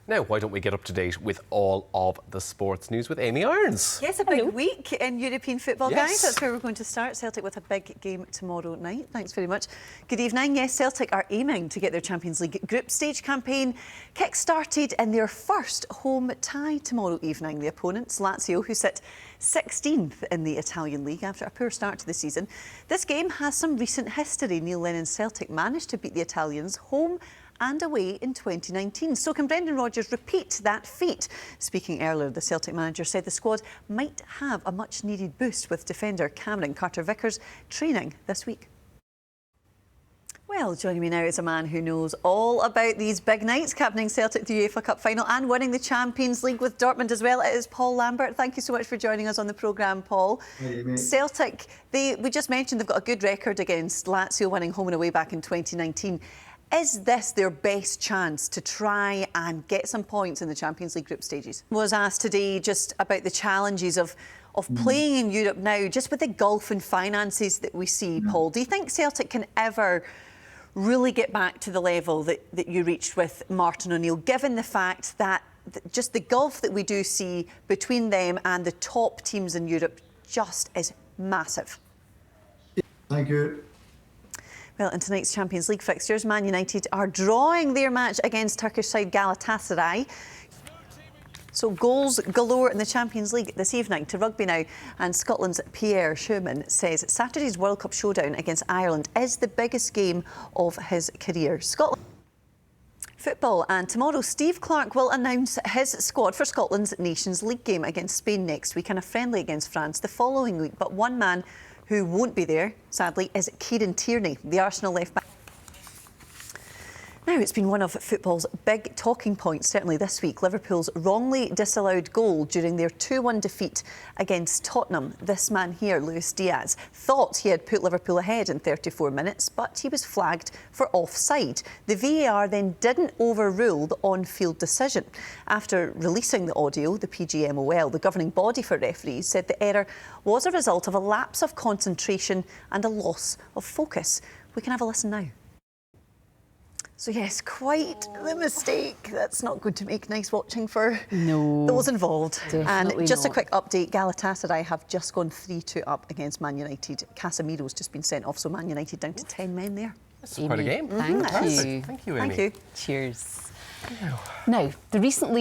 Now, why don't we get up to date with all of the sports news with Amy Irons? Yes, a big week in European football, Yes. guys. That's where we're going to start. Celtic with a big game tomorrow night. Thanks very much. Good evening. Yes, Celtic are aiming to get their Champions League group stage campaign kick-started in their first home tie tomorrow evening. The opponents, Lazio, who sit 16th in the Italian league after a poor start to the season. This game has some recent history. Neil Lennon's Celtic managed to beat the Italians home and away in 2019. So can Brendan Rodgers repeat that feat? Speaking earlier, the Celtic manager said the squad might have a much-needed boost with defender Cameron Carter-Vickers training this week. Well, joining me now is a man who knows all about these big nights, captaining Celtic to the UEFA Cup final and winning the Champions League with Dortmund as well. It is Paul Lambert. Thank you so much for joining us on the programme, Paul. Hey, Celtic, we just mentioned they've got a good record against Lazio, winning home and away back in 2019. Is this their best chance to try and get some points in the Champions League group stages? I was asked today just about the challenges of playing in Europe now, just with the gulf in finances that we see, Paul. Do you think Celtic can ever really get back to the level that you reached with Martin O'Neill, given the fact that just the gulf that we do see between them and the top teams in Europe just is massive? Thank you. Well, in tonight's Champions League fixtures, Man United are drawing their match against Turkish side Galatasaray. So goals galore in the Champions League this evening. To rugby now, and Scotland's Pierre Schumann says Saturday's World Cup showdown against Ireland is the biggest game of his career. Scotland football, and tomorrow Steve Clarke will announce his squad for Scotland's Nations League game against Spain next week and a friendly against France the following week. But one man who won't be there, sadly, is Kieran Tierney, the Arsenal left-back. Now, it's been one of football's big talking points, certainly this week. Liverpool's wrongly disallowed goal during their 2-1 defeat against Tottenham. This man here, Luis Diaz, thought he had put Liverpool ahead in 34 minutes, but he was flagged for offside. The VAR then didn't overrule the on-field decision. After releasing the audio, the PGMOL, the governing body for referees, said the error was a result of a lapse of concentration and a loss of focus. We can have a listen now. So yes, quite the mistake. That's not good to make. Nice watching for those involved. Definitely and just not. a quick update, Galatasaray have just gone 3-2 up against Man United. Casemiro's just been sent off, so Man United down to 10 men there. That's quite a game. Thank you. Thank you, Amy. Thank you. Cheers. Now, the recently